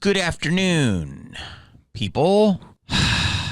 Good afternoon, people.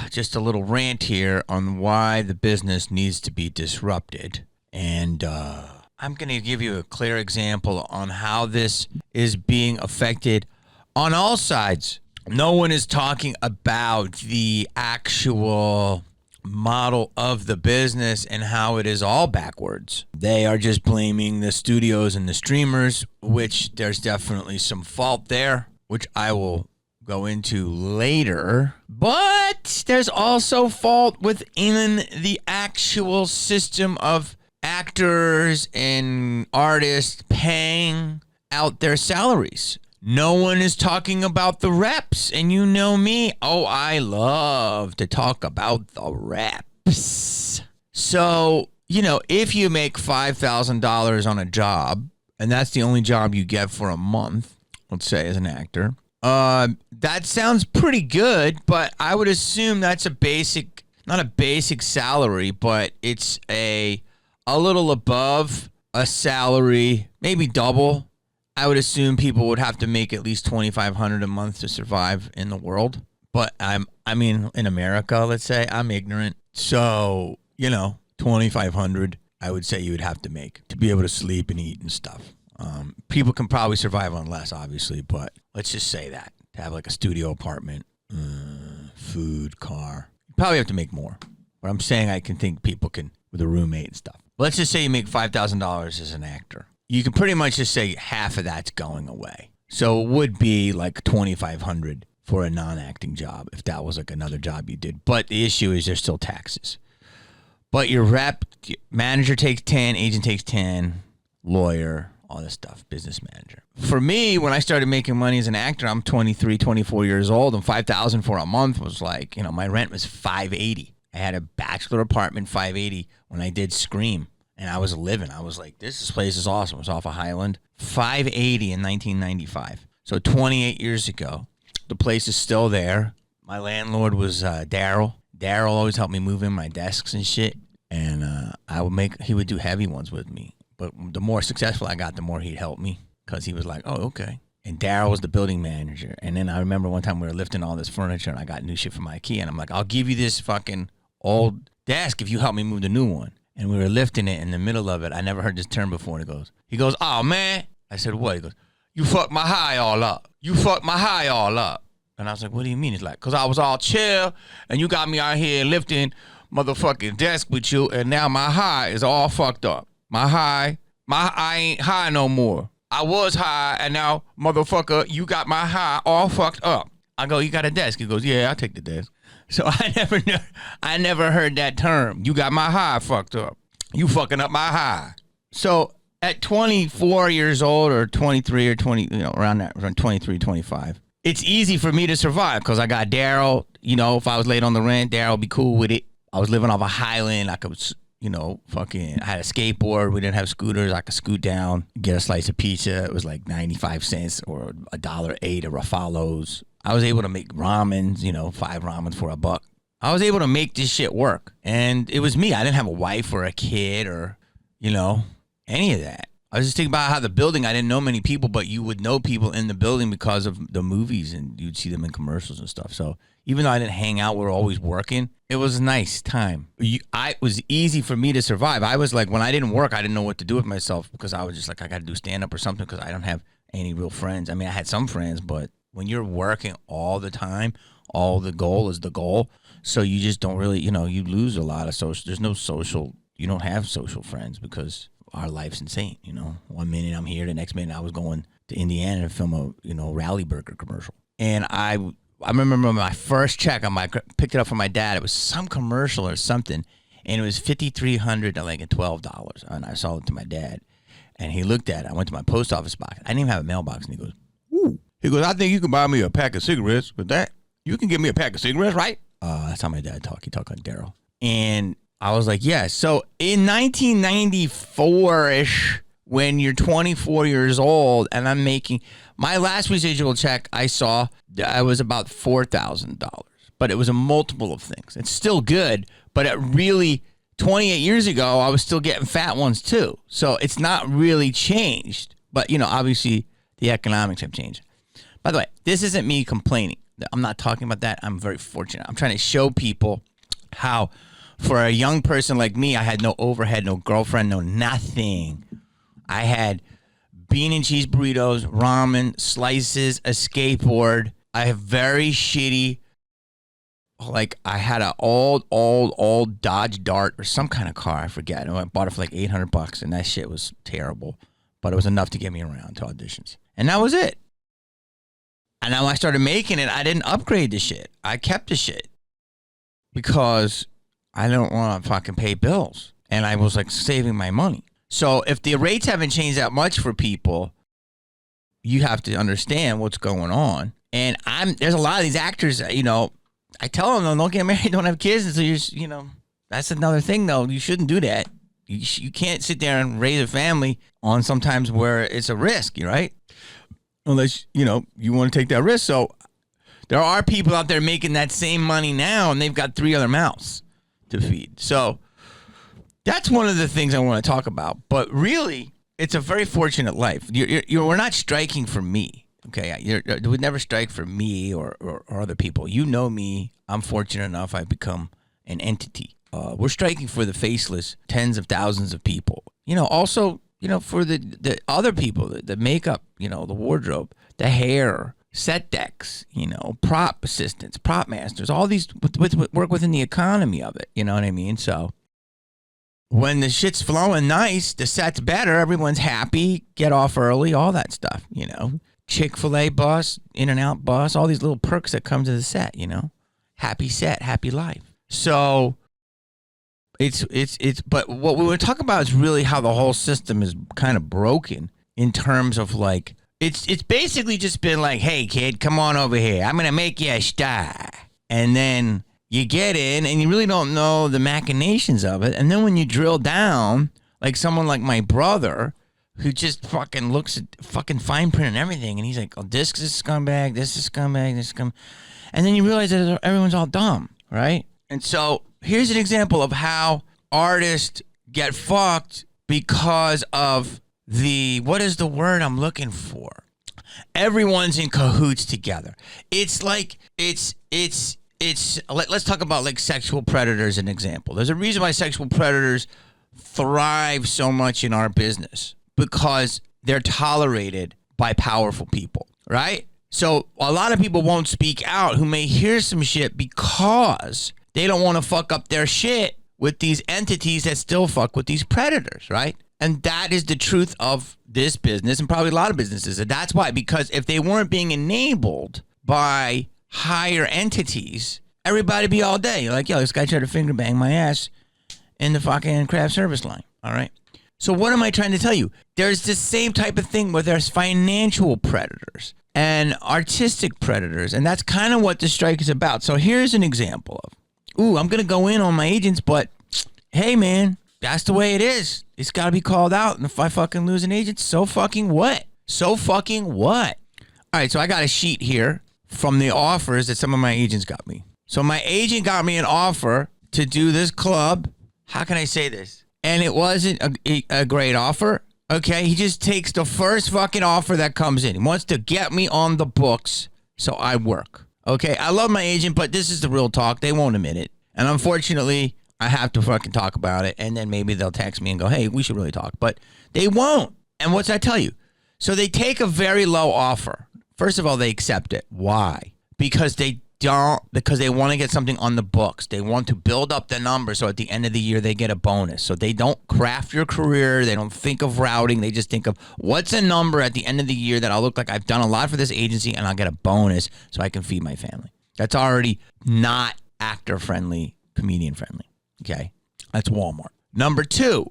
Just a little rant here on why the business needs to be disrupted. And I'm going to give you a clear example on how this is being affected on all sides. No one is talking about the actual model of the business and how it is all backwards. They are just blaming the studios and the streamers, which there's definitely some fault there, which I will go into later. But there's also fault within the actual system of actors and artists paying out their salaries. No one is talking about the reps, and you know me. Oh, I love to talk about the reps. So, if you make $5,000 on a job, and that's the only job you get for a month, let's say as an actor, that sounds pretty good, but I would assume that's not a basic salary, but it's a little above a salary, maybe double. I would assume people would have to make at least $2,500 a month to survive in the world. But in America, let's say, I'm ignorant. So, $2,500, I would say you would have to make to be able to sleep and eat and stuff. People can probably survive on less, obviously, but let's just say that. To have like a studio apartment, food, car, you probably have to make more. But I'm saying I can think people can with a roommate and stuff. Let's just say you make $5,000 as an actor. You can pretty much just say half of that's going away. So it would be like $2,500 for a non-acting job if that was like another job you did. But the issue is there's still taxes. But your manager takes 10, agent takes 10, lawyer, all this stuff, business manager. For me, when I started making money as an actor, I'm 23, 24 years old, and $5,000 for a month was like, my rent was $580. I had a bachelor apartment, $580, when I did Scream. And I was living. I was like, this place is awesome. It was off of Highland. $580 in 1995. So 28 years ago. The place is still there. My landlord was Daryl. Daryl always helped me move in my desks and shit. And he would do heavy ones with me. But the more successful I got, the more he'd help me. Because he was like, oh, okay. And Daryl was the building manager. And then I remember one time we were lifting all this furniture and I got new shit from IKEA. And I'm like, I'll give you this fucking old desk if you help me move the new one. And we were lifting it in the middle of it. I never heard this term before. And he goes, oh, man. I said, what? He goes, you fucked my high all up. You fucked my high all up. And I was like, what do you mean? He's like, because I was all chill, and you got me out here lifting motherfucking desk with you, and now my high is all fucked up. I ain't high no more. I was high, and now, motherfucker, you got my high all fucked up. I go, you got a desk? He goes, yeah, I'll take the desk. So I never heard that term. You got my high fucked up. You fucking up my high. So at 24 years old or 23 or 20, around 23, 25, it's easy for me to survive because I got Daryl. If I was late on the rent, Daryl would be cool with it. I was living off a Highland. I could, I had a skateboard. We didn't have scooters. I could scoot down, get a slice of pizza. It was like 95 cents or $1.08 at Raffalos. I was able to make ramens, 5 ramens for $1. I was able to make this shit work. And it was me. I didn't have a wife or a kid or, any of that. I was just thinking about how the building, I didn't know many people, but you would know people in the building because of the movies and you'd see them in commercials and stuff. So even though I didn't hang out, we were always working. It was a nice time. It was easy for me to survive. I was like, when I didn't work, I didn't know what to do with myself because I was just like, I got to do stand-up or something because I don't have any real friends. I mean, I had some friends, but when you're working all the time, all the goal is the goal. So you just don't really, you lose a lot of social. There's no social. You don't have social friends because our life's insane. 1 minute I'm here, the next minute I was going to Indiana to film a, Rally Burger commercial. And I remember my first check picked it up from my dad. It was some commercial or something, and it was $5,300 like $12. And I saw it to my dad, and he looked at it. I went to my post office box. I didn't even have a mailbox, and he goes, "Ooh." He goes, I think you can buy me a pack of cigarettes with that. You can give me a pack of cigarettes, right? That's how my dad talked. He talked like Daryl. And I was like, yeah. So in 1994-ish, when you're 24 years old and I'm making my last residual check, I saw I was about $4,000, but it was a multiple of things. It's still good, but it really 28 years ago, I was still getting fat ones too. So it's not really changed, but obviously the economics have changed. By the way, this isn't me complaining. I'm not talking about that. I'm very fortunate. I'm trying to show people how, for a young person like me, I had no overhead, no girlfriend, no nothing. I had bean and cheese burritos, ramen, slices, a skateboard. I have very shitty, like I had an old Dodge Dart or some kind of car. I forget. I bought it for like $800 and that shit was terrible. But it was enough to get me around to auditions. And that was it. And now I started making it. I didn't upgrade the shit. I kept the shit because I don't want to fucking pay bills. And I was like saving my money. So if the rates haven't changed that much for people, you have to understand what's going on. And there's a lot of these actors, you know, I tell them, don't get married, don't have kids until you know, that's another thing though. You shouldn't do that. You can't sit there and raise a family on sometimes where it's a risk, right? Unless, you know, you want to take that risk. So there are people out there making that same money now and they've got 3 other mouths to feed. So that's one of the things I want to talk about. But really, it's a very fortunate life. We're not striking for me, okay? You would never strike for me or other people. You know me. I'm fortunate enough I've become an entity. We're striking for the faceless tens of thousands of people. You know, also, you know, for the other people, the makeup, you know, the wardrobe, the hair, set decks, you know, prop assistants, prop masters, all these work within the economy of it. You know what I mean? So when the shit's flowing nice, the set's better, everyone's happy, get off early, all that stuff, you know. Chick-fil-A bus, In-N-Out bus, all these little perks that come to the set, you know. Happy set, happy life. So but what we want to talk about is really how the whole system is kind of broken in terms of like, it's basically just been like, hey kid, come on over here. I'm going to make you a star. And then you get in and you really don't know the machinations of it. And then when you drill down, like someone like my brother, who just fucking looks at fucking fine print and everything. And he's like, oh, this is a scumbag, this is a scumbag, this is a scumbag. And then you realize that everyone's all dumb, right? And so here's an example of how artists get fucked because of what is the word I'm looking for? Everyone's in cahoots together. It's like, let's talk about like sexual predators, an example. There's a reason why sexual predators thrive so much in our business, because they're tolerated by powerful people, right? So a lot of people won't speak out who may hear some shit because they don't want to fuck up their shit with these entities that still fuck with these predators, right? And that is the truth of this business and probably a lot of businesses. And that's why, because if they weren't being enabled by higher entities, everybody be all day. You're like, yo, this guy tried to finger bang my ass in the fucking craft service line, all right? So what am I trying to tell you? There's the same type of thing where there's financial predators and artistic predators, and that's kind of what the strike is about. So here's an example of, I'm going to go in on my agents, but hey, man, that's the way it is. It's got to be called out, and if I fucking lose an agent, so fucking what? So fucking what? All right, so I got a sheet here from the offers that some of my agents got me. So my agent got me an offer to do this club. How can I say this? And it wasn't a great offer, okay? He just takes the first fucking offer that comes in. He wants to get me on the books so I work, okay? I love my agent, but this is the real talk. They won't admit it. And unfortunately, I have to fucking talk about it, and then maybe they'll text me and go, hey, we should really talk. But they won't. And what's that tell you? So they take a very low offer. First of all, they accept it. Why? Because they want to get something on the books. They want to build up the number so at the end of the year they get a bonus. So they don't craft your career. They don't think of routing. They just think of what's a number at the end of the year that I'll look like I've done a lot for this agency and I'll get a bonus so I can feed my family. That's already not actor friendly, comedian friendly. Okay, that's Walmart. Number 2,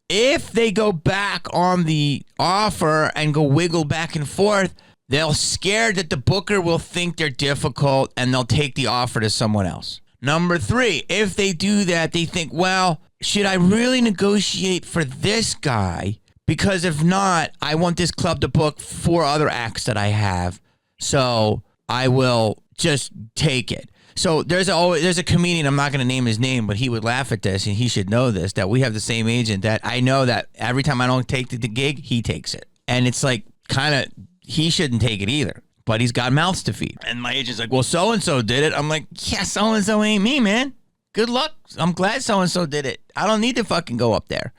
if they go back on the offer and go wiggle back and forth, they're scared that the booker will think they're difficult and they'll take the offer to someone else. Number 3, if they do that, they think, well, should I really negotiate for this guy? Because if not, I want this club to book 4 other acts that I have. So I will just take it. So there's a comedian, I'm not going to name his name, but he would laugh at this, and he should know this, that we have the same agent that I know that every time I don't take the gig, he takes it. And it's like kind of, he shouldn't take it either. but he's got mouths to feed. And my agent's like, well, so-and-so did it. I'm like, yeah, so-and-so ain't me, man. Good luck. I'm glad so-and-so did it. I don't need to fucking go up there.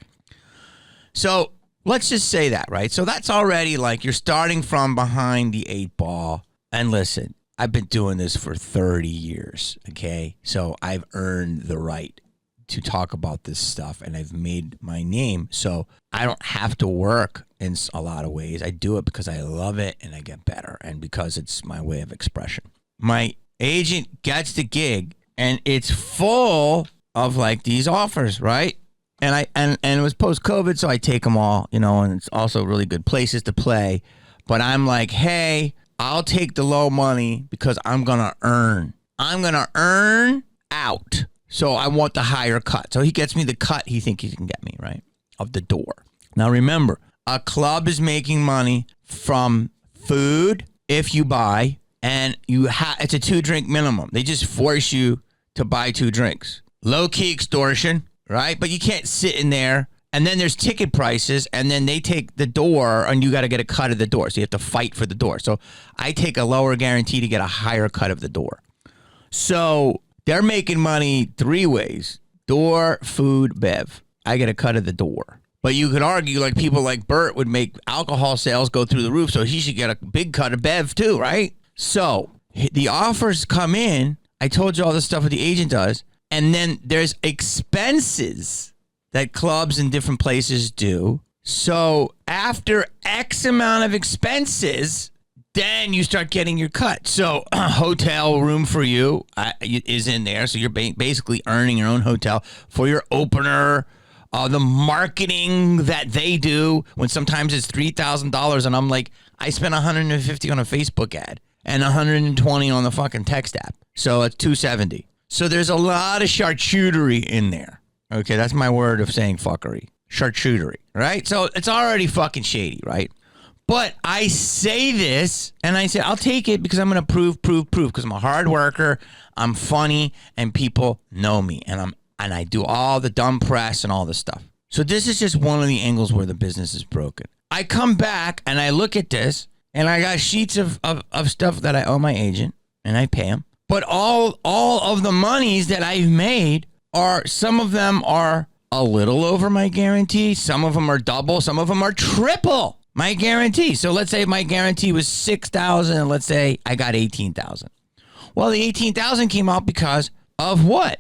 So let's just say that, right? So that's already like you're starting from behind the 8 ball. And listen, I've been doing this for 30 years, okay? So I've earned the right to talk about this stuff, and I've made my name. So I don't have to work in a lot of ways. I do it because I love it and I get better, and because it's my way of expression. My agent gets the gig, and it's full of like these offers, right? And it was post-COVID, so I take them all, you know, and it's also really good places to play. But I'm like, hey, I'll take the low money because I'm going to earn. I'm going to earn out. So I want the higher cut. So he gets me the cut he thinks he can get me, right, of the door. Now, remember, a club is making money from food if you buy, and it's a 2-drink minimum. They just force you to buy 2 drinks. Low-key extortion, right? But you can't sit in there. And then there's ticket prices, and then they take the door, and you got to get a cut of the door. So you have to fight for the door. So I take a lower guarantee to get a higher cut of the door. So they're making money 3 ways: door, food, bev. I get a cut of the door. But you could argue like people like Bert would make alcohol sales go through the roof, so he should get a big cut of bev too, right? So the offers come in. I told you all the stuff that the agent does. And then there's expenses that clubs in different places do. So after X amount of expenses, then you start getting your cut. So a hotel room for you is in there. So you're basically earning your own hotel for your opener. The marketing that they do, when sometimes it's $3,000, and I'm like, I spent $150 on a Facebook ad and $120 on the fucking text app. So it's $270. So there's a lot of charcuterie in there. Okay, that's my word of saying fuckery. Charcuterie, right? So it's already fucking shady, right? But I say this, and I say, I'll take it because I'm going to prove, because I'm a hard worker, I'm funny, and people know me, and I do all the dumb press and all this stuff. So this is just one of the angles where the business is broken. I come back, and I look at this, and I got sheets of stuff that I owe my agent, and I pay him. But all of the monies that I've made some of them are a little over my guarantee. Some of them are double. Some of them are triple my guarantee. So let's say my guarantee was $6,000, and let's say I got $18,000. Well, the $18,000 came out because of what?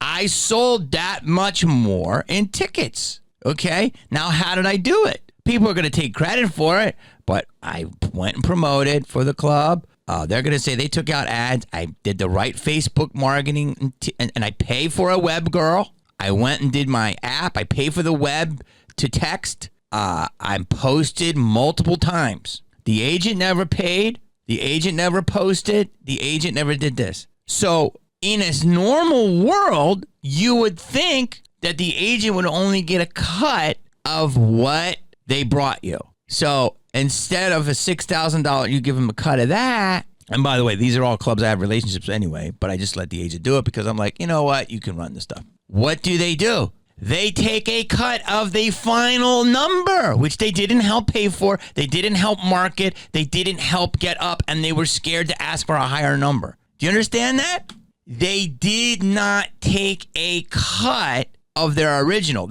I sold that much more in tickets. Okay. Now, how did I do it? People are going to take credit for it, but I went and promoted for the club. They're going to say they took out ads. I did the right Facebook marketing, and I pay for a web girl. I went and did my app. I pay for the web to text. I posted multiple times. The agent never paid. The agent never posted. The agent never did this. So in a normal world, you would think that the agent would only get a cut of what they brought you. So instead of a $6,000, you give them a cut of that. And by the way, these are all clubs I have relationships anyway, but I just let the agent do it because I'm like, you know what? You can run this stuff. What do? They take a cut of the final number, which they didn't help pay for. They didn't help market. They didn't help get up, and they were scared to ask for a higher number. Do you understand that? They did not take a cut of their original.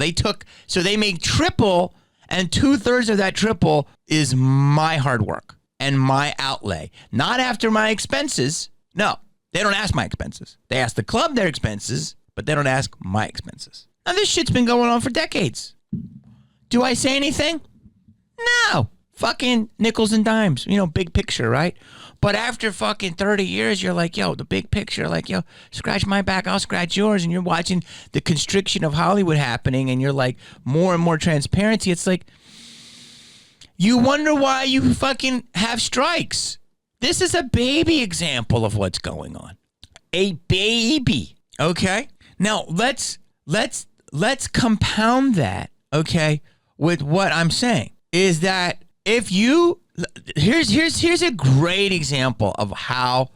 So they make triple, and 2/3 of that triple is my hard work and my outlay. Not after my expenses. No, they don't ask my expenses. They ask the club their expenses, but they don't ask my expenses. Now, this shit's been going on for decades. Do I say anything? No. Fucking nickels and dimes. Big picture, right? But after fucking 30 years, you're like, yo, the big picture, like, yo, scratch my back, I'll scratch yours. And you're watching the constriction of Hollywood happening, and you're like, more and more transparency. It's like, you wonder why you fucking have strikes. This is a baby example of what's going on. A baby. Okay? Now, let's compound that, okay, with what I'm saying. Is that if you... Here's a great example of how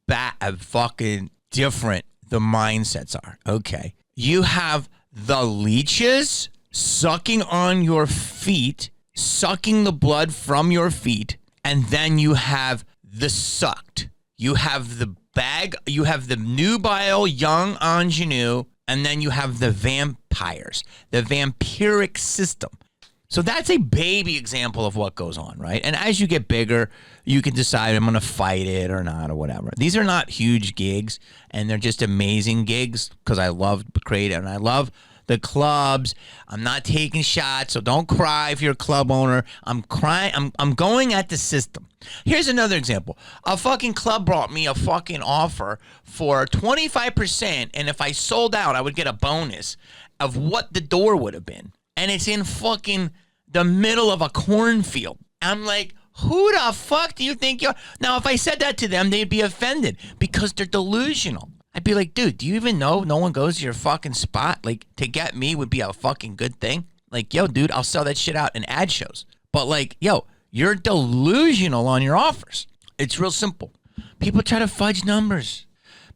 fucking different the mindsets are. Okay. You have the leeches sucking on your feet, sucking the blood from your feet, and then you have the sucked. You have the bag. You have the nubile young ingenue, and then you have the vampires, the vampiric system. So that's a baby example of what goes on, right? And as you get bigger, you can decide I'm going to fight it or not or whatever. These are not huge gigs, and they're just amazing gigs because I love creative and I love the clubs. I'm not taking shots, so don't cry if you're a club owner. I'm crying. I'm going at the system. Here's another example. A fucking club brought me a fucking offer for 25%, and if I sold out, I would get a bonus of what the door would have been. And it's in fucking the middle of a cornfield. I'm like, who the fuck do you think you're? Now, if I said that to them, they'd be offended because they're delusional. I'd be like, dude, do you even know no one goes to your fucking spot? Like, to get me would be a fucking good thing. Like, yo, dude, I'll sell that shit out in ad shows. But like, yo, you're delusional on your offers. It's real simple. People try to fudge numbers,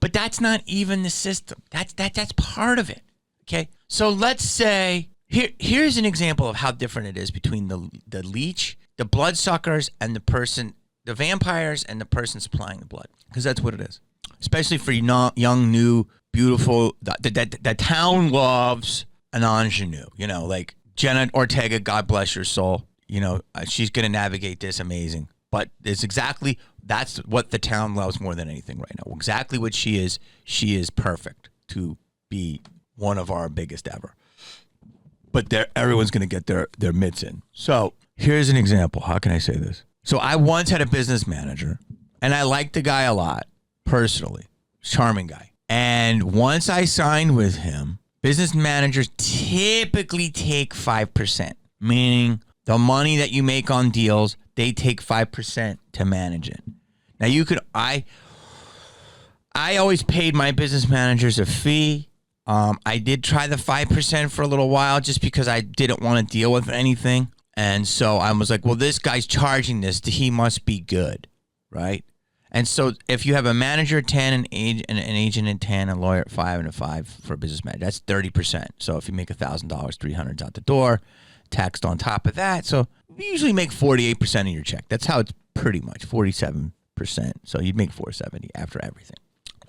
but that's not even the system. That's part of it. Okay, so let's say. Here's an example of how different it is between the leech, the bloodsuckers, and the vampires, and the person supplying the blood. Because that's what it is. Especially for young, new, beautiful, the town loves an ingenue. You know, like Jenna Ortega, God bless your soul. You know, she's going to navigate this amazing. But that's what the town loves more than anything right now. Exactly what she is. She is perfect to be one of our biggest ever. But everyone's going to get their mitts in. So here's an example. How can I say this? So I once had a business manager, and I liked the guy a lot, personally. Charming guy. And once I signed with him, business managers typically take 5%, meaning the money that you make on deals, they take 5% to manage it. Now I always paid my business managers a fee. I did try the 5% for a little while just because I didn't want to deal with anything. And so I was like, well, this guy's charging this. He must be good, right? And so if you have a manager at 10, an agent at 10, a lawyer at 5, and a 5 for a business manager, that's 30%. So if you make $1,000, $300's out the door, taxed on top of that. So you usually make 48% of your check. That's how it's pretty much, 47%. So you'd make 470 after everything,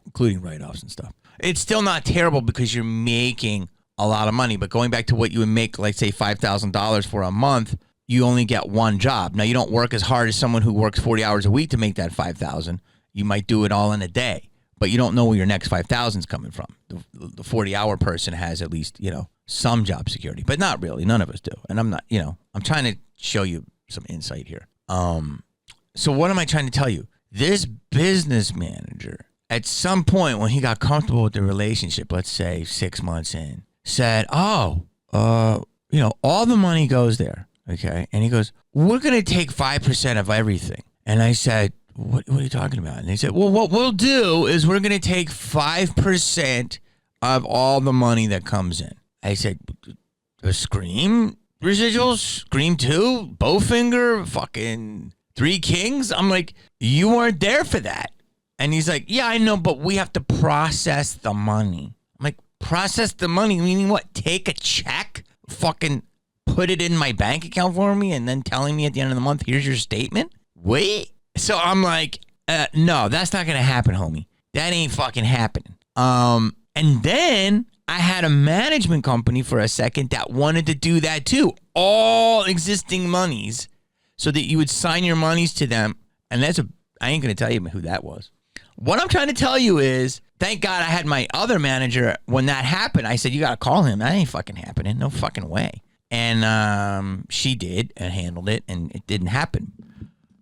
including write-offs and stuff. It's still not terrible because you're making a lot of money. But going back to what you would make, like, say, $5,000 for a month, you only get one job. Now, you don't work as hard as someone who works 40 hours a week to make that $5,000. You might do it all in a day, but you don't know where your next 5,000 is coming from. The 40-hour person has at least, some job security, but not really. None of us do. And I'm not, I'm trying to show you some insight here. So what am I trying to tell you? This business manager, at some point when he got comfortable with the relationship, let's say 6 months in, said, all the money goes there, okay? And he goes, we're going to take 5% of everything. And I said, what are you talking about? And he said, well, what we'll do is we're going to take 5% of all the money that comes in. I said, the Scream residuals, Scream 2, Bowfinger, fucking Three Kings? I'm like, you weren't there for that. And he's like, yeah, I know, but we have to process the money. I'm like, process the money? Meaning what? Take a check? Fucking put it in my bank account for me and then telling me at the end of the month, here's your statement? Wait. So I'm like, no, that's not going to happen, homie. That ain't fucking happening. And then I had a management company for a second that wanted to do that too. All existing monies so that you would sign your monies to them. And I ain't going to tell you who that was. What I'm trying to tell you is, thank God I had my other manager when that happened. I said, you got to call him. That ain't fucking happening. No fucking way. And she did and handled it, and it didn't happen.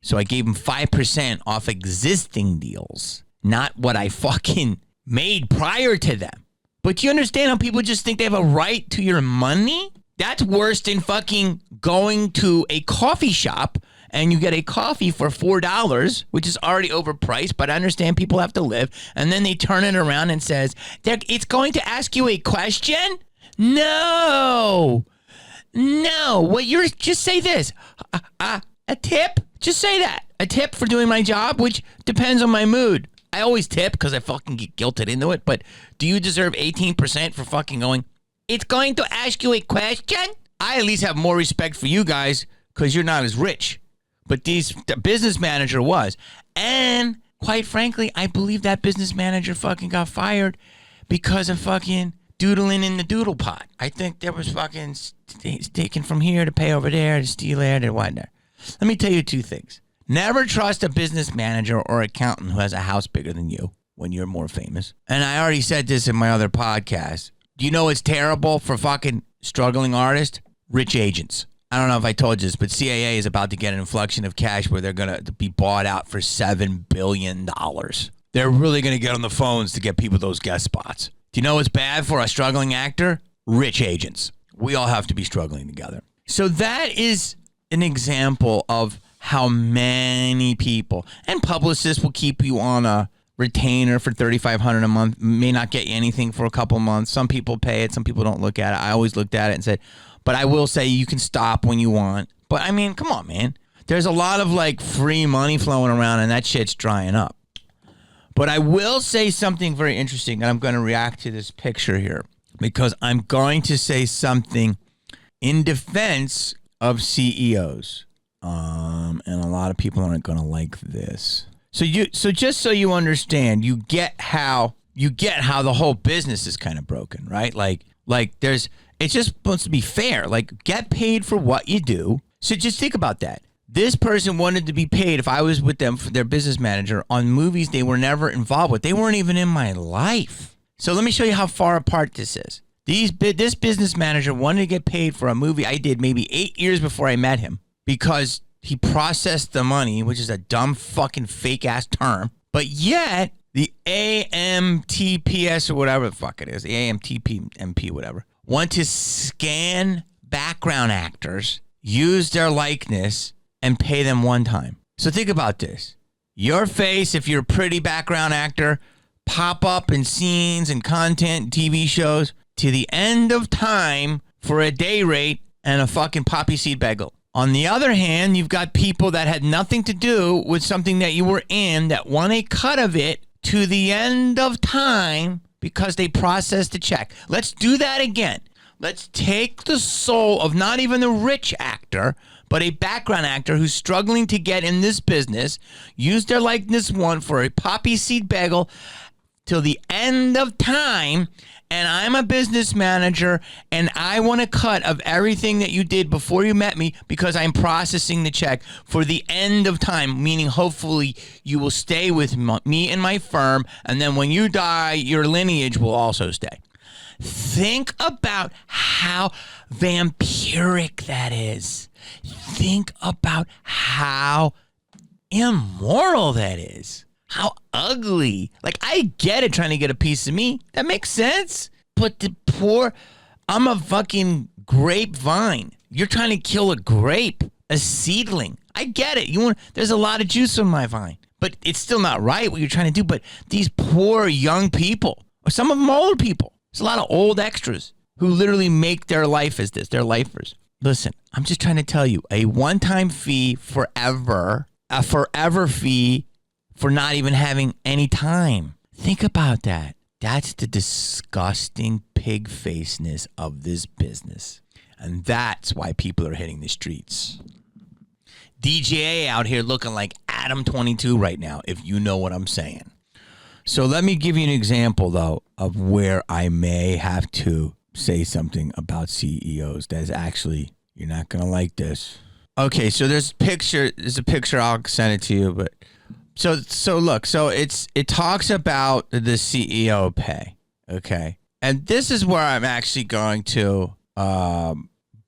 So I gave him 5% off existing deals, not what I fucking made prior to them. But you understand how people just think they have a right to your money? That's worse than fucking going to a coffee shop and you get a coffee for $4, which is already overpriced, but I understand people have to live. And then they turn it around and says, it's going to ask you a question? No. Well, just say this. A tip? Just say that. A tip for doing my job, which depends on my mood. I always tip because I fucking get guilted into it, but do you deserve 18% for fucking going, it's going to ask you a question? I at least have more respect for you guys because you're not as rich. But the business manager was. And quite frankly, I believe that business manager fucking got fired because of fucking doodling in the doodle pot. I think there was fucking taken from here to pay over there to steal there to whatnot. Let me tell you two things. Never trust a business manager or accountant who has a house bigger than you when you're more famous. And I already said this in my other podcast. Do you know what's terrible for fucking struggling artists? Rich agents. I don't know if I told you this, but CAA is about to get an inflection of cash where they're going to be bought out for $7 billion. They're really going to get on the phones to get people those guest spots. Do you know what's bad for a struggling actor? Rich agents. We all have to be struggling together. So that is an example of how many people, and publicists will keep you on a retainer for $3,500 a month, may not get you anything for a couple months. Some people pay it, some people don't look at it. I always looked at it and said, but I will say you can stop when you want. But I mean, come on, man. There's a lot of like free money flowing around and that shit's drying up. But I will say something very interesting, and I'm going to react to this picture here because I'm going to say something in defense of CEOs. And a lot of people aren't going to like this. So just so you understand, you get how the whole business is kind of broken, right? Like it's just supposed to be fair. Like, get paid for what you do. So just think about that. This person wanted to be paid, if I was with them, for their business manager, on movies they were never involved with. They weren't even in my life. So let me show you how far apart this is. This business manager wanted to get paid for a movie I did maybe 8 years before I met him because he processed the money, which is a dumb fucking fake ass term. But yet the AMTPS or whatever the fuck it is, the AMTP, whatever, want to scan background actors, use their likeness, and pay them one time. So think about this. Your face, if you're a pretty background actor, pop up in scenes and content and TV shows to the end of time for a day rate and a fucking poppy seed bagel. On the other hand, you've got people that had nothing to do with something that you were in that want a cut of it to the end of time because they processed the check. Let's do that again. Let's take the soul of not even a rich actor, but a background actor who's struggling to get in this business, use their likeness one for a poppy seed bagel till the end of time, and I'm a business manager, and I want a cut of everything that you did before you met me because I'm processing the check for the end of time, meaning hopefully you will stay with me and my firm, and then when you die, your lineage will also stay. Think about how vampiric that is. Think about how immoral that is. How ugly. Like, I get it trying to get a piece of me. That makes sense. But I'm a fucking grapevine. You're trying to kill a grape, a seedling. I get it. There's a lot of juice on my vine. But it's still not right what you're trying to do. But these poor young people, or some of them older people, there's a lot of old extras who literally make their life as this. They're lifers. Listen, I'm just trying to tell you, a one-time fee forever, a forever fee for not even having any time. Think about that. That's the disgusting pig-facedness of this business. And that's why people are hitting the streets. DJA out here looking like Adam 22 right now, if you know what I'm saying. So let me give you an example, though, of where I may have to say something about CEOs that's actually, you're not going to like this. Okay, so there's a picture, I'll send it to you, but so look, it talks about the CEO pay, okay? And this is where I'm actually going to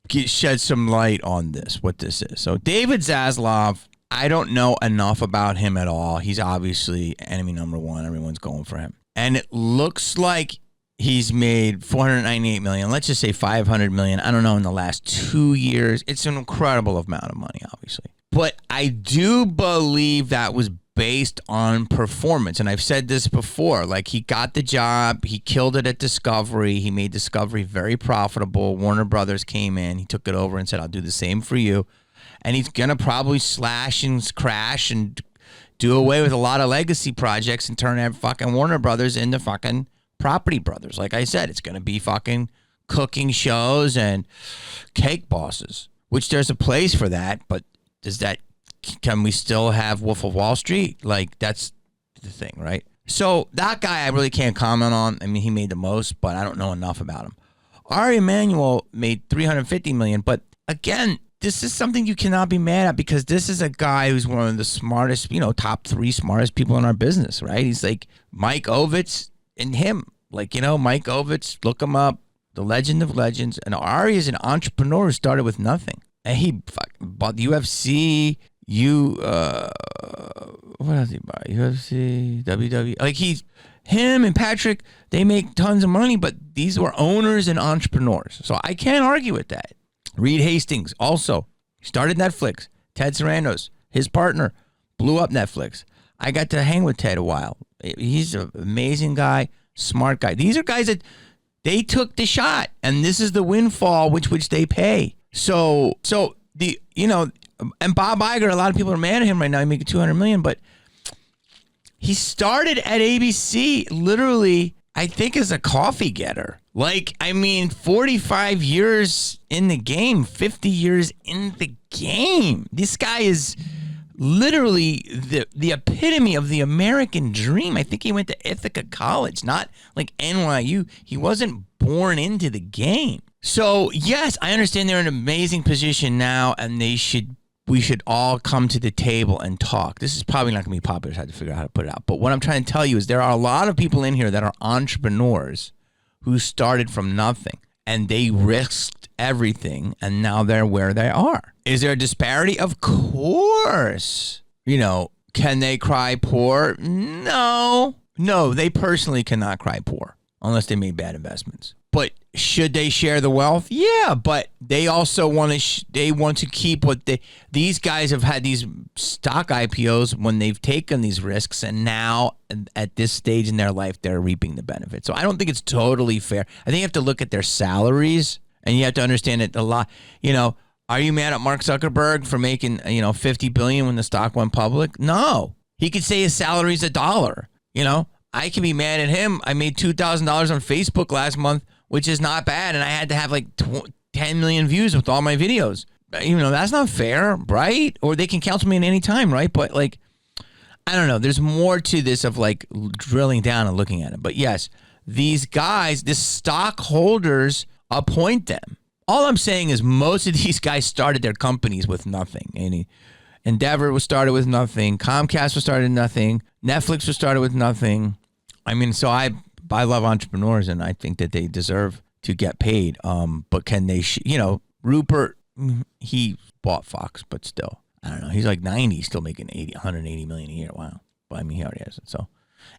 shed some light on what this is. So David Zaslav, I don't know enough about him at all. He's obviously enemy number one. Everyone's going for him. And it looks like he's made $498 million. Let's just say $500 million. I don't know, in the last 2 years. It's an incredible amount of money, obviously. But I do believe that was based on performance. And I've said this before. Like, he got the job. He killed it at Discovery. He made Discovery very profitable. Warner Brothers came in. He took it over and said, I'll do the same for you. And he's going to probably slash and crash and do away with a lot of legacy projects and turn fucking Warner Brothers into fucking Property Brothers. Like I said, it's going to be fucking cooking shows and cake bosses, which there's a place for that. But does that can we still have Wolf of Wall Street? Like, that's the thing, right? So that guy I really can't comment on. I mean, he made the most, but I don't know enough about him. Ari Emanuel made $350 million, but again, this is something you cannot be mad at because this is a guy who's one of the smartest, top 3 smartest people in our business, right? He's like Mike Ovitz and him. Like, Mike Ovitz, look him up, the legend of legends. And Ari is an entrepreneur who started with nothing. And he bought the UFC, what else did he buy? UFC, WWE. Like him and Patrick, they make tons of money, but these were owners and entrepreneurs. So I can't argue with that. Reed Hastings also started Netflix. Ted Sarandos, his partner, blew up Netflix. I got to hang with Ted a while. He's an amazing guy, smart guy. These are guys that they took the shot, and this is the windfall which they pay. So and Bob Iger, a lot of people are mad at him right now. He's making $200 million, but he started at ABC literally, I think, as a coffee getter. 45 years in the game, 50 years in the game. This guy is literally the epitome of the American dream. I think he went to Ithaca College, not like NYU. He wasn't born into the game. So, yes, I understand they're in an amazing position now, and we should all come to the table and talk. This is probably not going to be popular, so I have to figure out how to put it out. But what I'm trying to tell you is there are a lot of people in here that are entrepreneurs who started from nothing, and they risked everything, and now they're where they are. Is there a disparity? Of course. Can they cry poor? No, they personally cannot cry poor unless they made bad investments. But should they share the wealth? Yeah, but they also want to keep what these guys have had these stock IPOs when they've taken these risks, and now at this stage in their life they're reaping the benefits. So I don't think it's totally fair. I think you have to look at their salaries, and you have to understand that a lot. Are you mad at Mark Zuckerberg for making $50 billion when the stock went public? No, he could say his salary is $1. I can be mad at him. I made $2,000 on Facebook last month, which is not bad, and I had to have 10 million views with all my videos. That's not fair, right? Or they can cancel me at any time, right? But I don't know. There's more to this of drilling down and looking at it. But yes, these guys, the stockholders appoint them. All I'm saying is most of these guys started their companies with nothing. Endeavor was started with nothing. Comcast was started with nothing. Netflix was started with nothing. So I love entrepreneurs, and I think that they deserve to get paid. But can they, Rupert, he bought Fox, but still, I don't know. He's 90, still making 180 million a year. Wow. But he already has it. So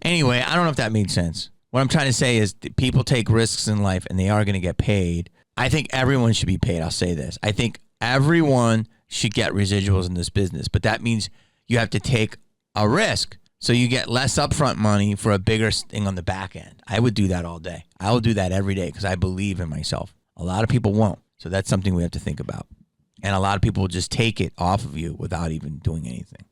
anyway, I don't know if that made sense. What I'm trying to say is that people take risks in life, and they are going to get paid. I think everyone should be paid. I'll say this. I think everyone should get residuals in this business, but that means you have to take a risk. So you get less upfront money for a bigger thing on the back end. I would do that all day. I will do that every day because I believe in myself. A lot of people won't. So that's something we have to think about. And a lot of people will just take it off of you without even doing anything.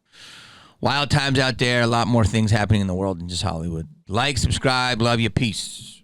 Wild times out there. A lot more things happening in the world than just Hollywood. Like, subscribe. Love you. Peace.